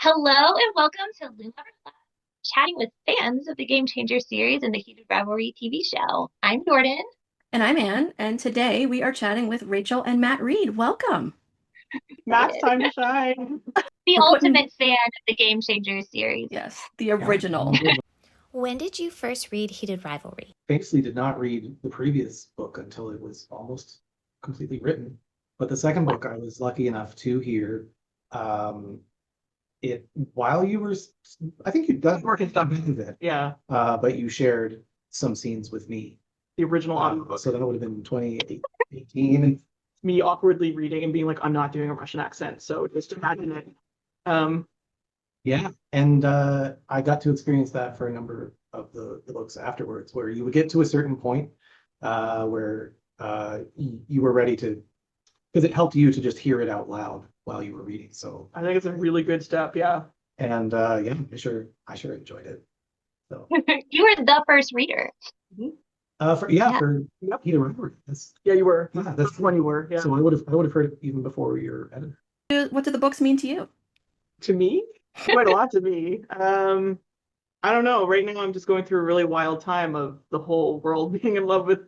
Hello and welcome to Loon Lovers, chatting with fans of the Game Changer series and the Heated Rivalry TV show. I'm Jordan, And I'm Anne, and today we are chatting with Rachel and Matt Reid. Welcome. Matt's excited. time to shine. The We're putting, ultimate fan of the Game Changer series. yes, the Yeah, original. When did you first read Heated Rivalry? famously did not read the previous book until it was almost completely written. But the second book, I was lucky enough to hear um, it while you were, I think you'd done working stuff into it, Yeah, but you shared some scenes with me. the original audiobook. So that would have been 2018. Me awkwardly reading and being like, I'm not doing a Russian accent, so just imagine it. Um, Yeah, and I got to experience that for a number of the books afterwards, where you would get to a certain point where you were ready to, because it helped you to just hear it out loud while you were reading. So, I think it's a really good step. Yeah. and yeah, I sure enjoyed it. So, You were the first reader. Mhm. for Yeah. for Yep. Heated Rivalry, that's Yeah, you were. yeah, That's that's when you were. Yeah. so I would have heard it even before your editor. What do the books mean to you? To me, quite a lot to me. I don't know. Right now, I'm just going through a really wild time of the whole world being in love with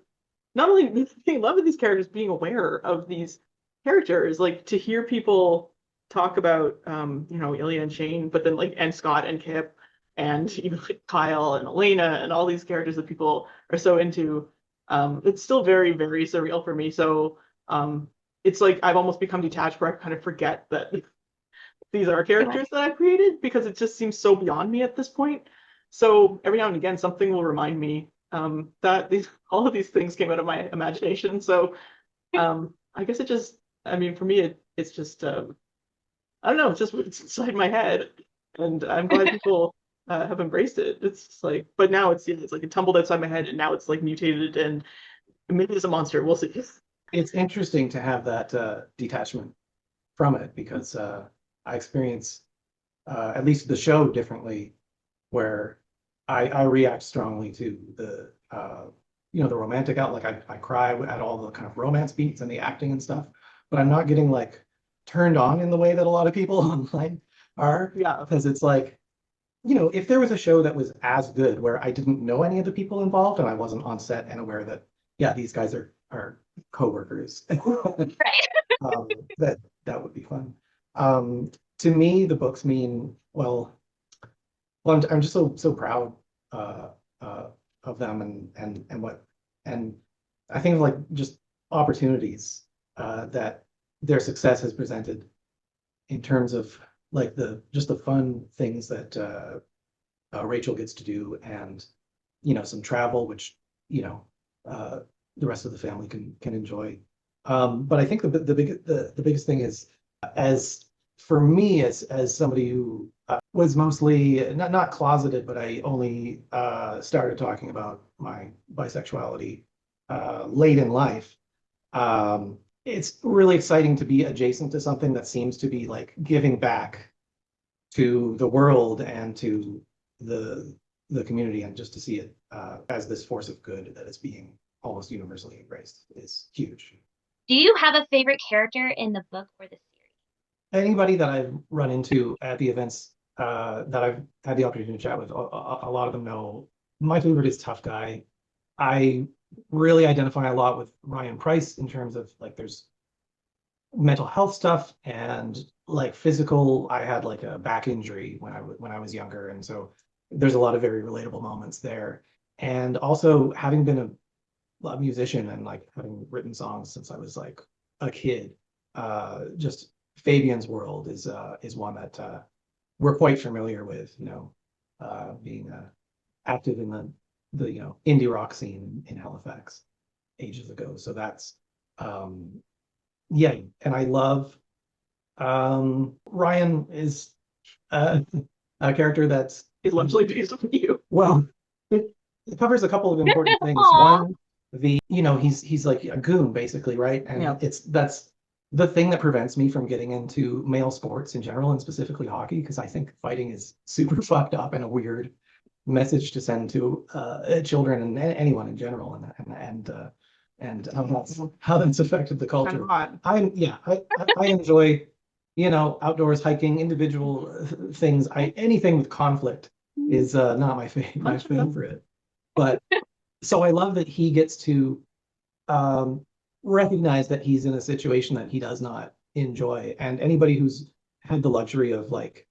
not only being in love with these characters, being aware of these characters. Like to hear people talk about, Ilya and Shane, but then and Scott and Kip, and even like Kyle and Elena and all these characters that people are so into. It's still very, very surreal for me. So, it's like I've almost become detached, where I kind of forget that these are characters that I created because it just seems so beyond me at this point. So every now and again, something will remind me that all of these things came out of my imagination. So I guess I mean, for me, it's just, I don't know, it's just what's inside my head, and I'm glad people have embraced it. It's just like, but now it's like it tumbled outside my head, and now it's like mutated, and maybe it's a monster. We'll see. It's interesting to have that detachment from it because I experience at least the show differently, where I react strongly to the romantic out. Like I cry at all the kind of romance beats and the acting and stuff, but I'm not getting like turned on in the way that a lot of people online are, Yeah, because it's like, if there was a show that was as good where I didn't know any of the people involved and I wasn't on set and aware that, yeah, these guys are coworkers, Right. um, that would be fun. To me, the books mean, well, I'm just so proud uh, uh, of them and I think of like just opportunities that their success has presented in terms of like the fun things that Rachel gets to do, and some travel, which uh, the rest of the family can enjoy. But I think the biggest thing is, as for me, as somebody who was mostly not closeted, but I only started talking about my bisexuality late in life. It's really exciting to be adjacent to something that seems to be like giving back to the world and to the community, and just to see it as this force of good that is being almost universally embraced is huge. Do you have a favorite character in the book or the series? Anybody that I've run into at the events that I've had the opportunity to chat with, a lot of them know my favorite is Tough Guy. I really identify a lot with Ryan Price in terms of like there's mental health stuff and like physical. I had like a back injury when I was younger, and so there's a lot of very relatable moments there. And also having been a musician and like having written songs since I was like a kid, just Fabian's World is one that we're quite familiar with, being active in the indie rock scene in Halifax ages ago. So that's yeah, and I love Ryan is a character that's it's largely based on you. well, it covers a couple of important things. Aw. One, he's like a goon basically, right? And Yeah. that's the thing that prevents me from getting into male sports in general, and specifically hockey, because I think fighting is super fucked up and a weird message to send to children and anyone in general, and how that's affected the Kind culture. of hot. I enjoy. outdoors, hiking, individual things. Anything with conflict is not my favorite. But so I love that he gets to um, recognize that he's in a situation that he does not enjoy. And anybody who's had the luxury of like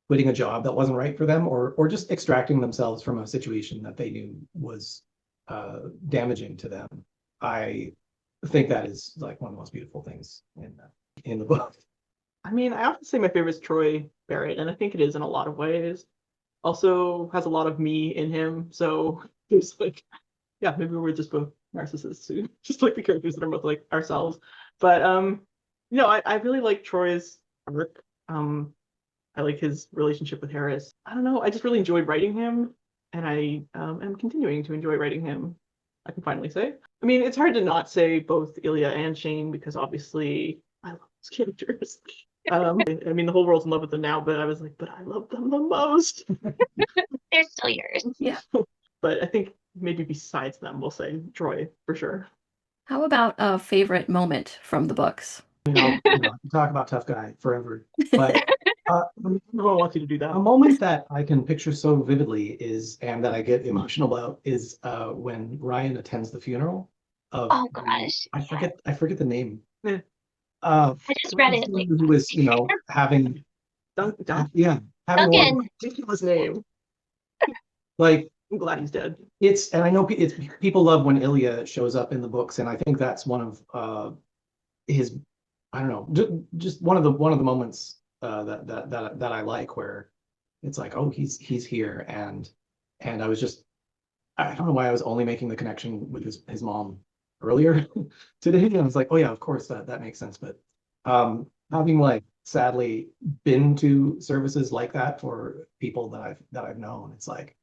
quitting a job that wasn't right for them, or just extracting themselves from a situation that they knew was damaging to them, I think that is like one of the most beautiful things in the book. I mean, I often say my favorite is Troy Barrett, and I think it is in a lot of ways. Also has a lot of me in him, so there's like, yeah, maybe we're just both narcissists too, just like the characters that are both like ourselves. But I really like Troy's arc. I like his relationship with Harris. I don't know, I just really enjoyed writing him, and I am continuing to enjoy writing him. I can finally say. I mean, it's hard to not say both Ilya and Shane because obviously I love those characters. I mean, the whole world's in love with them now, but I was like, but I love them the most. They're still yours. Yeah. But I think maybe besides them, we'll say Troy for sure. How about a favorite moment from the books? Talk about tough guy forever. But No one wants you to do a that. moment that I can picture so vividly and that I get emotional about is when Ryan attends the funeral of Oh gosh. I forget the name. Yeah. Uh, I just read it like who was, having having one Duncan. Ridiculous name. like I'm glad he's dead. and I know people love when Ilya shows up in the books, and I think that's one of his, I don't know, just one of the moments that I like, where it's like, oh, he's here, and I was just, I don't know why I was only making the connection with his mom earlier today, and I was like, oh yeah, of course that makes sense. But having like sadly been to services like that for people that I've known, it's like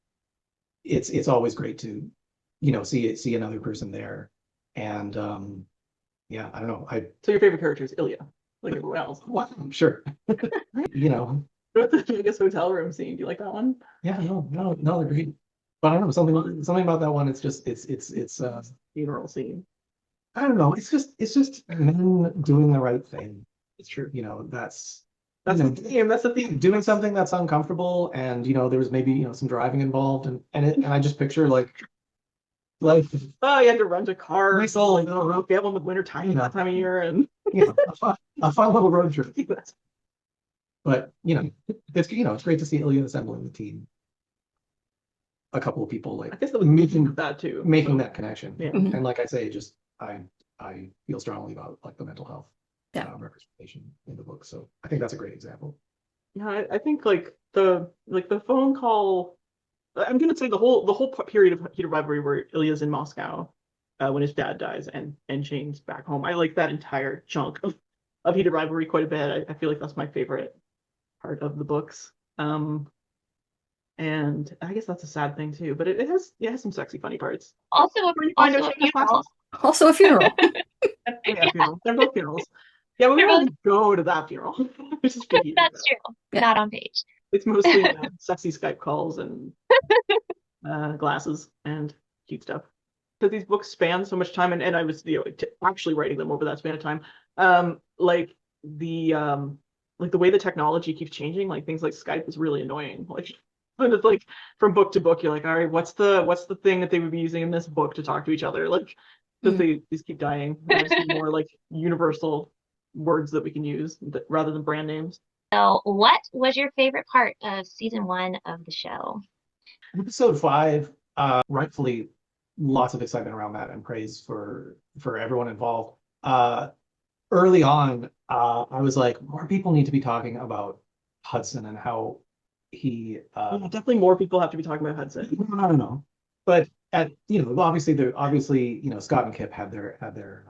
it's always great to see another person there, and yeah, I don't know, So your favorite character is Ilya, like everyone else. well, sure. you know What the Vegas hotel room scene? Do you like that one? yeah, no, they're great. But I don't know, something about that one. It's just it's Funeral scene. I don't know. It's just men doing the right thing. It's true. That's That's the theme. That's the theme. doing something that's uncomfortable, and there was maybe some driving involved, and I just picture like Oh, you had to rent a car. Nice little, like rope them with winter time that time of year, and a fun little road trip. But it's great to see Ilya assembling the team. A couple of people like I guess that was making that too. making that connection. Yeah. Mhm. And like I say, just I feel strongly about like the mental health representation in the book. So I think that's a great example. Yeah, I think like the phone call. I'm gonna say the whole period of Heated Rivalry where Ilya's in Moscow when his dad dies and Shane's back home. I like that entire chunk of Heated Rivalry quite a bit. I feel like that's my favorite part of the books. And I guess that's a sad thing too, but it has some sexy funny parts. Also a funeral. Also a funeral. Yeah, funeral. They're both funerals. Yeah, but we don't go to that funeral. Which is pretty That's true. Yeah. Not on page. It's mostly sexy Skype calls and glasses and cute stuff. Because these books span so much time, and I was actually writing them over that span of time. Like the way the technology keeps changing, like things like Skype is really annoying. Like and it's like from book to book, you're like, all right, what's the thing that they would be using in this book to talk to each other? Like, because they just keep dying. There's more like universal words that we can use rather than brand names. So, what was your favorite part of season 1 of the show? Episode 5, rightfully, lots of excitement around that and praise for everyone involved. Early on, I was like, more people need to be talking about Hudson and how he. Definitely more people have to be talking about Hudson. No. But obviously, Scott and Kip had their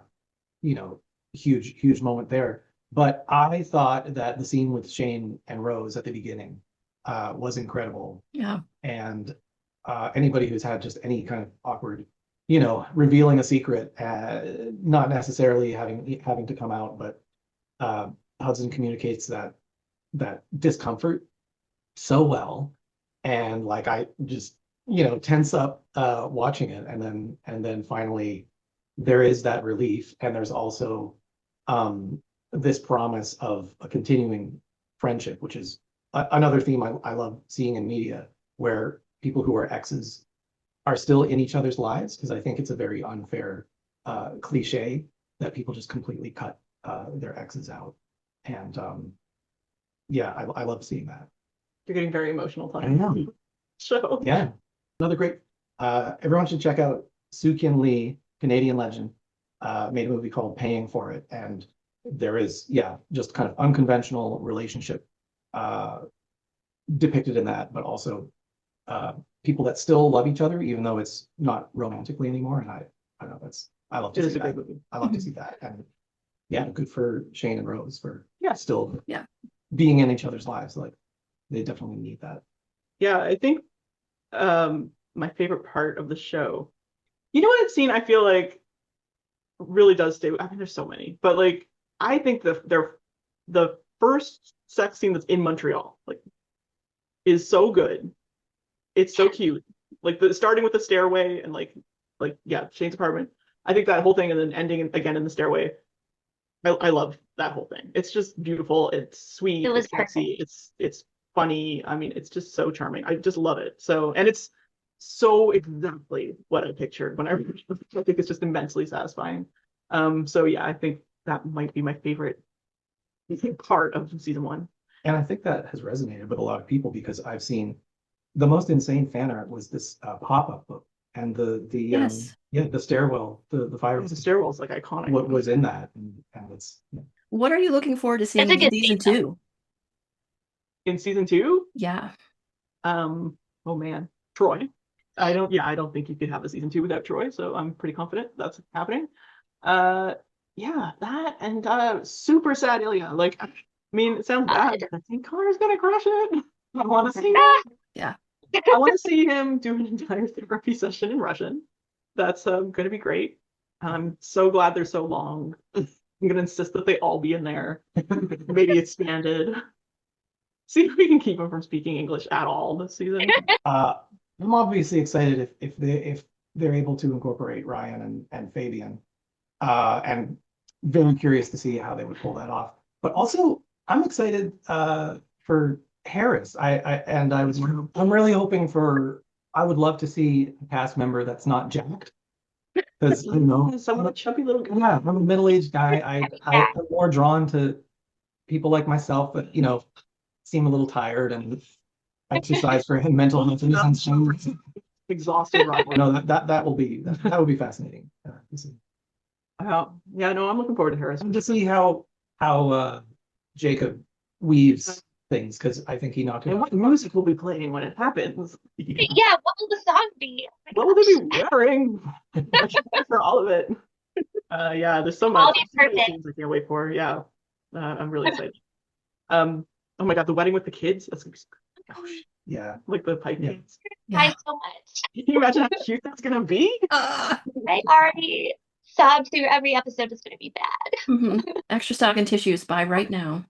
huge moment there. But I thought that the scene with Shane and Rose at the beginning was incredible. Yeah. And anybody who's had just any kind of awkward, revealing a secret, not necessarily having to come out, but Hudson communicates that discomfort so well, and like I just tense up watching it, and then finally there is that relief, and there's also this promise of a continuing friendship, which is another theme I love seeing in media, where people who are exes are still in each other's lives, because I think it's a very unfair cliche that people just completely cut their exes out. And yeah, I love seeing that. You're getting very emotional I talking know. about the show. Yeah, another great. Everyone should check out Soo-Kyun Lee, Canadian legend, made a movie called Paying for It, and there is, yeah, just kind of unconventional relationship depicted in that, but also people that still love each other, even though it's not romantically anymore. And I don't know, I love to It see is a that. great movie. I love to see that, and yeah, good for Shane and Rose for Yeah. still Yeah. being in each other's lives. Like they definitely need that. Yeah, I think my favorite part of the show, you know what scene I feel like really does stay. I mean, there's so many, but like I think the first sex scene that's in Montreal like is so good. It's so cute. Like the starting with the stairway and like yeah, Shane's apartment. I think that whole thing and then ending again in the stairway. I love that whole thing. It's just beautiful. It's sweet. It was It's sexy. It's funny. I mean, it's just so charming. I just love it. So, and it's so exactly what I pictured when I read it. I think it's just immensely satisfying. So yeah, I think that might be my favorite part of season one. And I think that has resonated with a lot of people because I've seen the most insane fan art was this pop-up book, and Yes. the stairwell, the fire The stairwell's like iconic. what was in that, and it's What are you looking forward to seeing It's a in good season scene, 2? In season two, Yeah. oh man, Troy. I don't think you could have a season two without Troy, so I'm pretty confident that's happening. Yeah, that and super sad Ilya. Like, I mean, it sounds bad, but I think Connor's gonna crush it. I want to see him. Yeah. I want to see him do an entire therapy session in Russian. That's gonna be great. I'm so glad they're so long. I'm gonna insist that they all be in there. Maybe expanded. See if we can keep him from speaking English at all this season. I'm obviously excited if they're able to incorporate Ryan and Fabian, and very curious to see how they would pull that off. But also, I'm excited for Harris. I'm really hoping for. I would love to see a cast member that's not jacked, because you know, Some of the chubby little guy. yeah, I'm a middle-aged guy. I'm more drawn to people like myself that, you know, seem a little tired and exercise for mental health reasons. Exhausted rival. No, that will be fascinating to see. Yeah, no, I'm looking forward to Harris. And to see how Jacob weaves things, because I think he knocked it And out. what music will be playing when it happens? Yeah, what will the song be? Oh my What will they gosh. be wearing? I can't wait for all of it. Yeah, there's so All much. these So many perfect. things I can't wait for. Yeah, I'm really excited. Oh my God, the wedding with the kids. That's gonna be so good. Yeah. Like the pipe Yeah. kids. Guys, so much. Can you imagine how cute that's gonna be? Uh, I already sobbed through every episode is going to be bad. Extra stock and tissues by right now.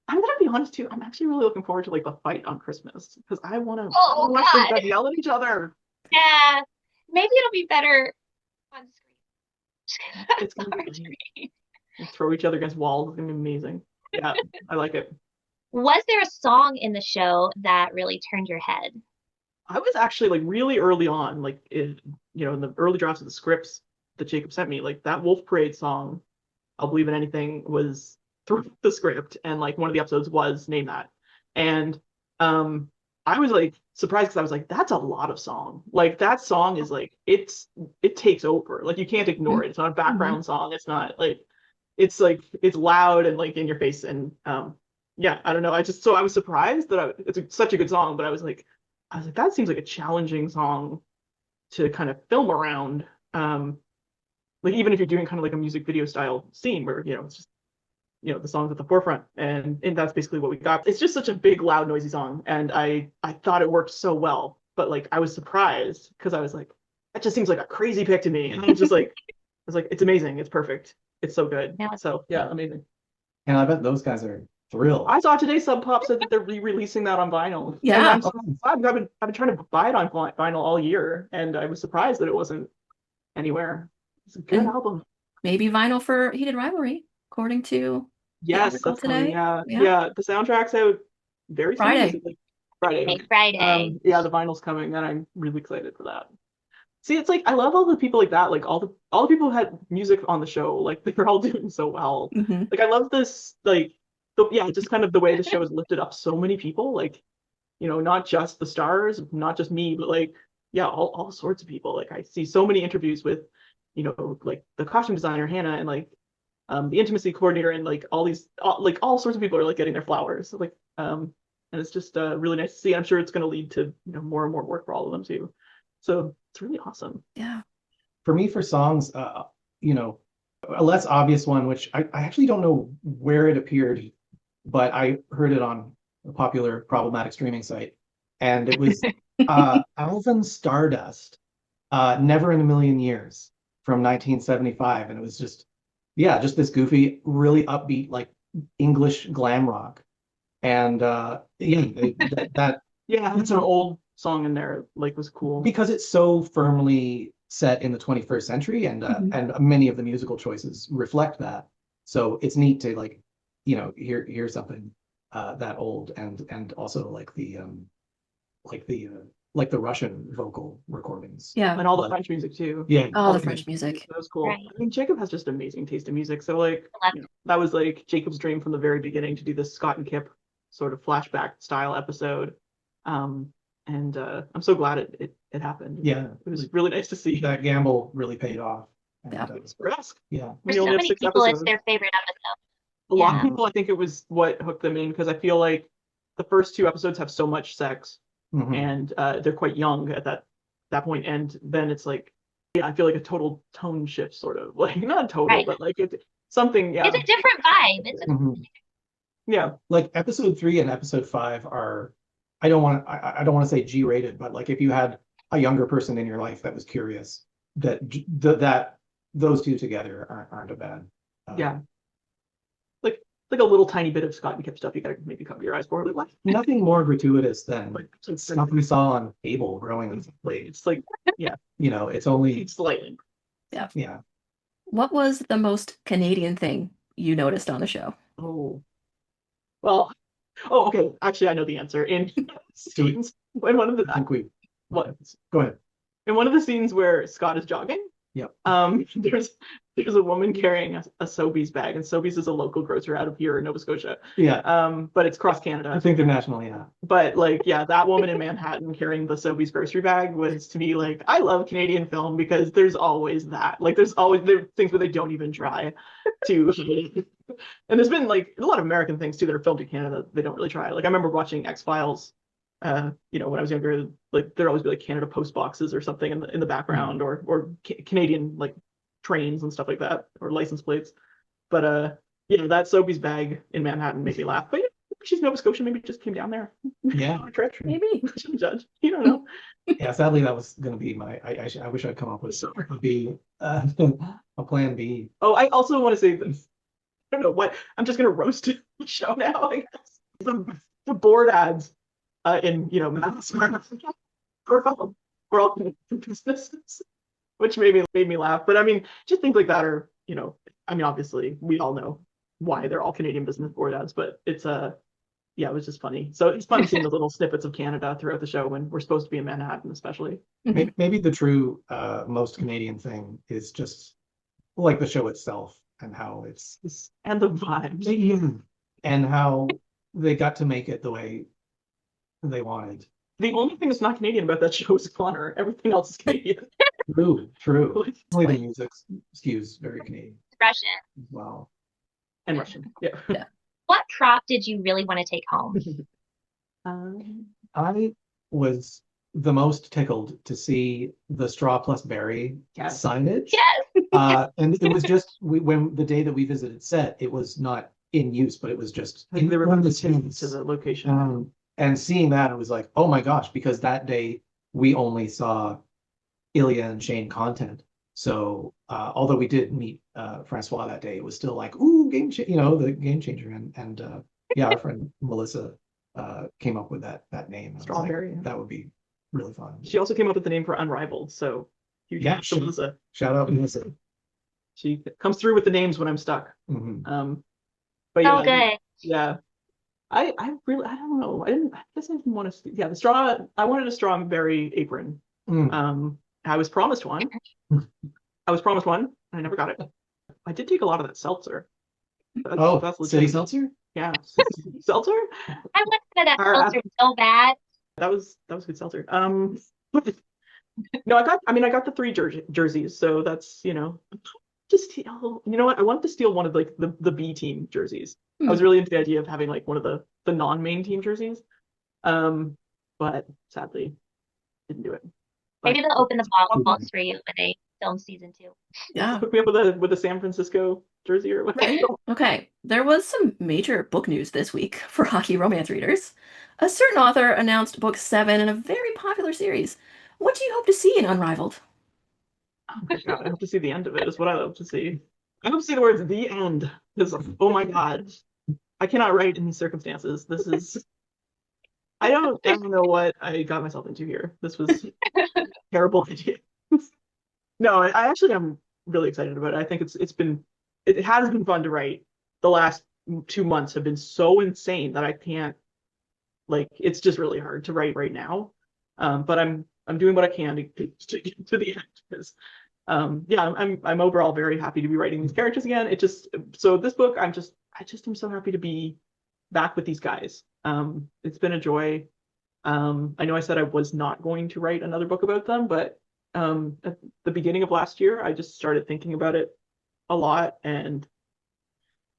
I'm gonna be honest too. I'm actually really looking forward to like the fight on Christmas because I want to Oh, watch them God. guys yell at each other. Yeah, maybe it'll be better on screen. It's gonna be On great. screen. And throw each other against walls. It's gonna be amazing. Yeah, I like it. Was there a song in the show that really turned your head? I was actually like really early on, like in the early drafts of the scripts that Jacob sent me, like that Wolf Parade song, I'll Believe in Anything, was through the script, and like one of the episodes was Name That. And I was like surprised because I was like, that's a lot of song. Like that song is like it takes over. Like you can't ignore it. It's not a background song. It's not like it's loud and like in your face. And yeah, I don't know. I was surprised that it's such a good song, but I was like, that seems like a challenging song to kind of film around. Like even if you're doing kind of like a music video style scene where, it's just, the song's at the forefront, and that's basically what we got. It's just such a big, loud, noisy song. And I thought it worked so well, but like I was surprised because I was like, that just seems like a crazy pick to me. And I was just like, it's amazing. It's perfect. It's so good. Yeah. So yeah, amazing. And I bet those guys are thrilled. I saw today Sub Pop said that they're re-releasing that on vinyl. Yeah. And I'm so glad. I've been trying to buy it on vinyl all year, and I was surprised that it wasn't anywhere. It's a good And album. maybe vinyl for Heated Rivalry, according to Yes, article that's coming. today. Yeah, Yeah. yeah. The soundtrack's out very soon. Is Friday. it like Friday? Hey, Okay. Friday. Yeah, the vinyl's coming, and I'm really excited for that. See, it's like I love all the people like that. Like all the people who had music on the show. Like they're all doing so well. Hmm. Like I love this. Like yeah, just kind of the way the show has lifted up so many people. Like not just the stars, not just me, but like yeah, all sorts of people. Like I see so many interviews with like the costume designer Hannah and like the intimacy coordinator and like like all sorts of people are like getting their flowers. Like and it's just really nice to see. I'm sure it's going to lead to more and more work for all of them too. So it's really awesome. Yeah. For me, for songs, you know, a less obvious one, which I actually don't know where it appeared, but I heard it on a popular problematic streaming site, and it was Alvin Stardust, Never in a Million Years from 1975, and it was just just this goofy, really upbeat, like English glam rock, and that Yeah, it's an old song in there. Like was cool. because it's so firmly set in the 21st century, and many of the musical choices reflect that. So it's neat to like, hear something that old, and also like the like the Russian vocal recordings. Yeah. And all the French music too. Yeah. All the French music. That was cool. Right. I mean, Jacob has just amazing taste in music. So like, I love that was like Jacob's dream from the very beginning to do this Scott and Kip sort of flashback style episode. And I'm so glad it happened. Yeah. It was really nice to see. That gamble really paid off. And, Yeah. It's burlesque. yeah. When For you so only have many 6 people, episodes. it's their favorite episode. A lot of Yeah. people, I think it was what hooked them in because I feel like the first 2 episodes have so much sex Mhm. and they're quite young at that point, and then it's like, yeah, I feel like a total tone shift, sort of like not total, Right. but like something, yeah, It's a different vibe. It's a Mhm. yeah, Like episode 3 and episode 5 are, I don't want to say G-rated, but like if you had a younger person in your life that was curious, that those two together aren't a bad. yeah, like a little tiny bit of Scott and Kip stuff you gotta maybe cover your eyes for. Like what? Nothing more gratuitous than Like stuff we saw on cable growing up. it's like It's only, slightly. yeah. What was the most Canadian thing you noticed on the show? Oh, well, okay. Actually, I know the answer. In scenes, in one of I think we, what go ahead. in one of the scenes where Scott is jogging, Yep. there's a woman carrying a Sobeys bag, and Sobeys is a local grocer out of here in Nova Scotia. Yeah. But it's cross I Canada. think they're national, yeah. But like, yeah, that woman in Manhattan carrying the Sobeys grocery bag was to me like, I love Canadian film because there's always that. Like, there are things where they don't even try to. And there's been like a lot of American things too that are filmed in Canada that they don't really try. Like I remember watching X-Files, when I was younger. Like there'd always be like Canada Post boxes or something in the background, or Canadian like trains and stuff like that, or license plates. But that Sobeys bag in Manhattan made me laugh. But she's Nova Scotian, maybe just came down there. Yeah. On a trip. Maybe. Shouldn't judge. You don't know. Yeah, sadly, that was going to be I wish I'd come up with a B, a plan B. Oh, I also want to say this. I don't know what. I'm just gonna roast the show now. I guess the board ads in we're all businesses, which made me laugh. But I mean, just things like that are I mean, obviously we all know why they're all Canadian business board ads, but it's yeah, it was just funny. So it's fun seeing the little snippets of Canada throughout the show when we're supposed to be in Manhattan, especially. Maybe the true most Canadian thing is just like the show itself and how And the vibes. and how they got to make it the way they wanted. The only thing that's not Canadian about that show is Connor. Everything else is Canadian. True. Only the music skews very Canadian Russian. as well. And Russian. Yeah. What prop did you really want to take home? I was the most tickled to see the Straw Plus Berry Yes. signage. Yes. And it was just when the day that we visited set, it was not in use, but it was just I think they were one of the moving to scenes. the location. And seeing that, it was like, oh my gosh, because that day we only saw Ilya and Shane content. So although we did meet Francois that day, it was still like, ooh, the game changer. And our friend Melissa came up with that name. I was like, Strawberry. that would be really fun. She also came up with the name for Unrivaled, so huge Yeah, thanks to Melissa. Shout out Melissa. She comes through with the names when I'm stuck. Mhm. But So yeah, good. yeah. I really I don't know. I guess I didn't want to yeah, the straw I wanted a strawberry apron. Mm. I was promised one. I was promised one, and I never got it. I did take a lot of that seltzer. Oh, That's city legit. seltzer? Yeah. Seltzer? I wanted that Or, seltzer so bad. that was good seltzer. No, I got the three jerseys, so that's, just steal. You know what? I wanted to steal one of like the B team jerseys. I Hmm. was really into the idea of having like one of the non-main team jerseys. Um, but sadly didn't do it. But Maybe they'll open the box for you when they film season 2. Yeah. hook me up with a San Francisco jersey or whatever. Right. Okay. There was some major book news this week for hockey romance readers. A certain author announced book 7 in a very popular series. What do you hope to see in Unrivaled? Oh my God, I hope to see the end of it, is what I hope to see. I hope to see the words "the end." Because oh my God, I cannot write in these circumstances. This is I don't know what I got myself into here. This was a terrible idea. No, I actually am really excited about it. I think it has been fun to write. The last 2 months have been so insane that I can't, like, it's just really hard to write right now. But I'm doing what I can to get to the end because yeah, I'm overall very happy to be writing these characters again. So this book I just am so happy to be back with these guys. It's been a joy. I know I said I was not going to write another book about them, but at the beginning of last year, I just started thinking about it a lot, and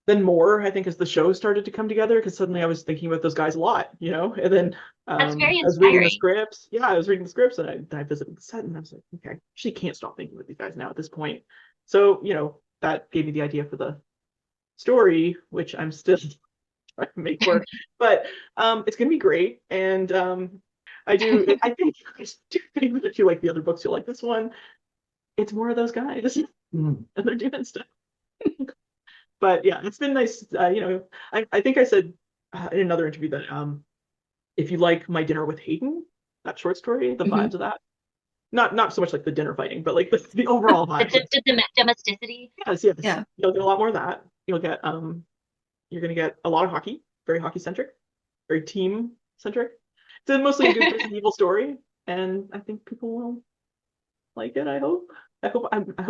then more, I think, as the show started to come together, because suddenly I was thinking about those guys a lot, and then That's very I was reading the inspiring. scripts. Yeah, I was reading the scripts, and I visited the set, and I was like, okay, I actually can't stop thinking about these guys now at this point. So, that gave me the idea for the story, which I'm still trying to make work, but it's gonna be great, and I do think that if you like the other books, you'll like this one. It's more of those guys, Mm. and they're doing stuff. But yeah, it's been nice. I think I said in another interview that if you like My Dinner with Hayden, that short story, the Mhm. vibes of that, not so much like the dinner fighting, but like the overall The, vibes. domesticity. Yes, Yeah. you'll get a lot more of that. You're gonna get a lot of hockey, very hockey centric, very team centric. It's mostly a good versus evil story, and I think people will like it. I hope. I hope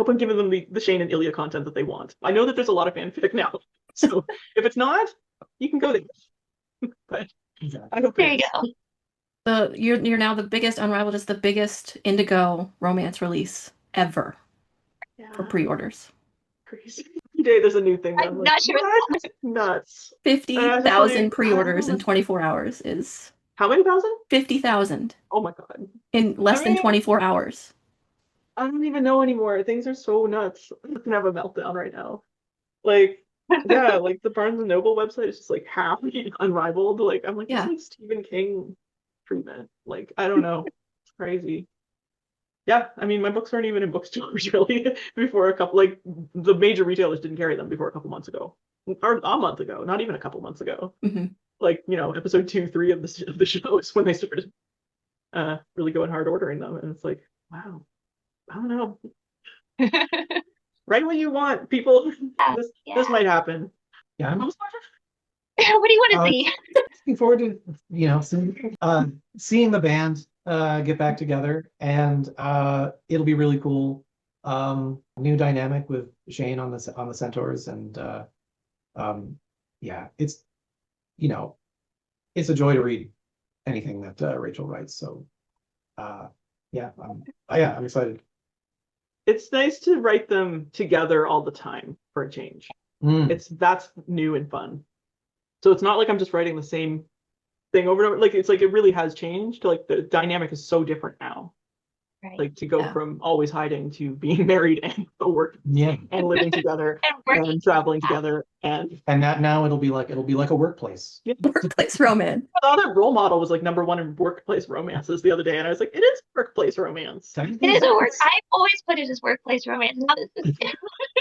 I'm giving them the Shane and Ilya content that they want. I know that there's a lot of fanfic now, so if it's not, you can go there. But I hope There it you is. go. You're now the biggest Unrivaled is the biggest Indigo romance release ever for Yeah, pre-orders. crazy. Every day there's a new thing that I'm I'm like, not sure. what? Nuts. And I was just 50,000 like, pre-orders in 24 hours is how many thousand? 50,000 Oh my God. in less I than mean, 24 hours. I don't even know anymore. Things are so nuts. I'm gonna have a meltdown right now. Like, yeah, like the Barnes and Noble website is just like happy, unrivaled. Like, I'm like, it's Yeah. like Stephen King treatment. Like, I don't know. It's crazy. Yeah, I mean, my books aren't even in bookstores really before like the major retailers didn't carry them before a couple months ago, or a month ago, not even a couple months ago. Hmm. Like, episode 2, 3 of the show is when they started really going hard ordering them, and it's like, wow, I don't know. Write what you want, people. Yeah, This yeah. this might happen. Yeah, I'm What do you want to Uh, see? looking forward to, seeing the band get back together, and it'll be really cool. New dynamic with Shane on the Centaurs, and yeah, you know, it's a joy to read anything that Rachel writes. So yeah, I'm excited. It's nice to write them together all the time for a change. Mm. That's new and fun. So it's not like I'm just writing the same thing over and over. Like, it's like it really has changed. Like, the dynamic is so different now. Right. Like, to go Yeah. from always hiding to being married and working Yeah, and living together And working. and traveling together, and and that now it'll be like a workplace. Workplace romance. I thought that role model was like #1 in workplace romances the other day, and I was like, it is workplace romance. It is a work. I've always put it as workplace romance. Now this is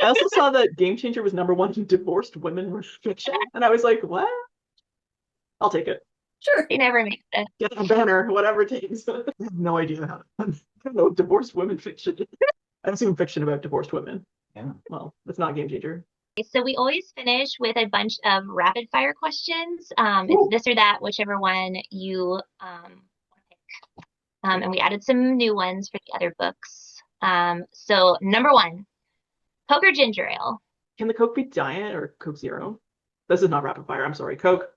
I also saw that Game Changer was #1 in divorced women fiction, and I was like, what? I'll take it. Sure. they never make it. Get a banner, whatever it takes. I have no idea how. I don't know divorced women fiction. I haven't seen fiction about divorced women. Yeah. Well, it's not Game Changer. So we always finish with a bunch of rapid fire questions. It's this or that, whichever one you pick. And we added some new ones for the other books. So number one, Coke or ginger ale? Can the Coke be Diet or Coke Zero? This is not rapid fire. I'm sorry. Coke.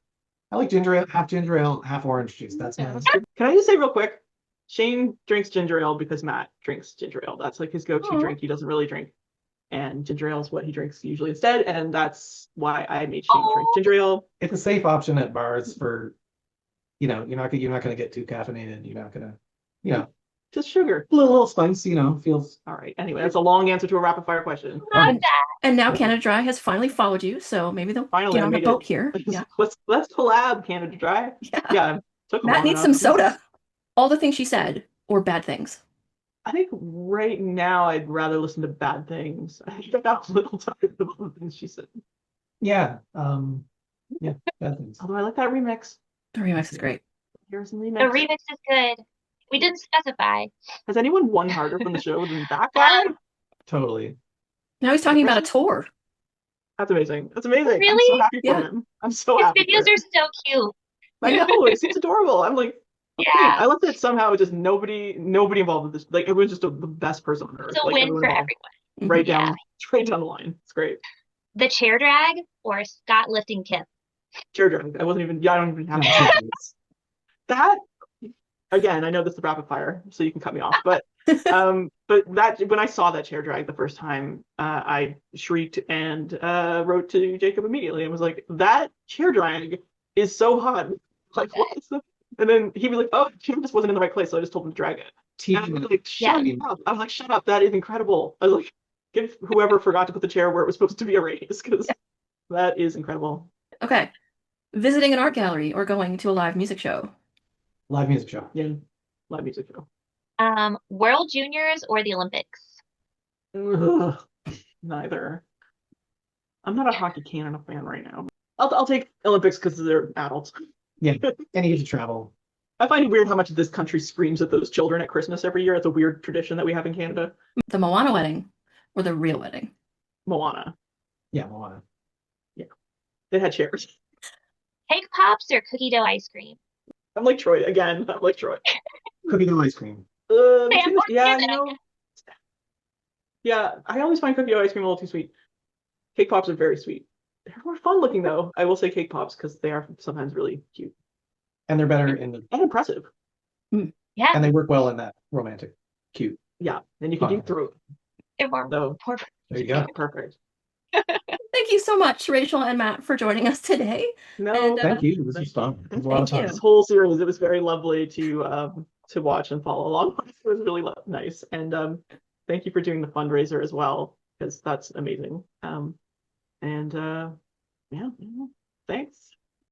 I like ginger ale, half orange juice. That's nice. Can I just say real quick? Shane drinks ginger ale because Matt drinks ginger ale. That's like his go-to drink. He doesn't really drink. And ginger ale is what he drinks usually instead. And that's why I made Shane drink ginger ale. It's a safe option at bars for, you're not gonna get too caffeinated. You're not gonna, Just sugar. a little spice, feels. All right. Anyway, that's a long answer to a rapid fire question. Love that. And now Canada Dry has finally followed you, so maybe they'll Finally, get I on the made boat it. here. Yeah. Let's collab, Canada Dry. Yeah. Took Matt long needs enough. some soda. All the things she said, or bad things. I think right now I'd rather listen to bad things. I think I got a little tired of all the things she said. Yeah. Bad things. Although I like that remix. The remix is great. Here's some The remix. remix is good. We didn't specify. Has anyone won harder from the show than that guy? Totally. Now he's talking about a tour. That's amazing. That's amazing. Really? I'm so happy for Yeah. him. I'm so His happy for videos him. are so cute. I know, it seems adorable. I'm like, Yeah. okay. I love that somehow just nobody involved with this. Like everyone's just the best person on earth. It's a Like win everyone for involved. everyone. Right Yeah. down, straight down the line. It's great. The chair drag or Scott lifting Kip? Chair drag. I don't even have that. Again, I know this is rapid fire, so you can cut me off. But that when I saw that chair drag the first time, I shrieked and wrote to Jacob immediately and was like, "That chair drag is so hot! Like, what is the?" And then he was like, "Oh, Jim just wasn't in the right place, so I just told him to drag it." And I was like, "Shut up!" I was like, "Shut up! That is incredible!" I was like, "Give whoever forgot to put the chair where it was supposed to be a raise, because that is incredible." Okay. Visiting an art gallery or going to a live music show? Live music show. Yeah, live music show. World Juniors or the Olympics? Ugh, neither. I'm not a Hockey Canada fan right now. I'll take Olympics because they're adults. Yeah. And you get to travel. I find it weird how much this country screams at those children at Christmas every year. It's a weird tradition that we have in Canada. The Moana wedding or the real wedding? Moana. Yeah, Moana. They had chairs. Cake pops or cookie dough ice cream? I'm like Troy again. I'm like Troy. Cookie dough ice cream. Yeah, Yeah, I always find cookie dough ice cream a little too sweet. Cake pops are very sweet. They're more fun looking though. I will say cake pops because they are sometimes really cute And they're better in the and impressive. Yeah. and they work well in that romantic cute. Yeah, and you can Fun. eat through it. They're more So There you go. perfect. Thank you so much, Rachel and Matt, for joining us today. No, And, Thank you. This was fun. It was a lot of Thank fun. you. this whole series, it was very lovely to watch and follow along with. It was really nice. And thank you for doing the fundraiser as well, because that's amazing. Yeah, thanks.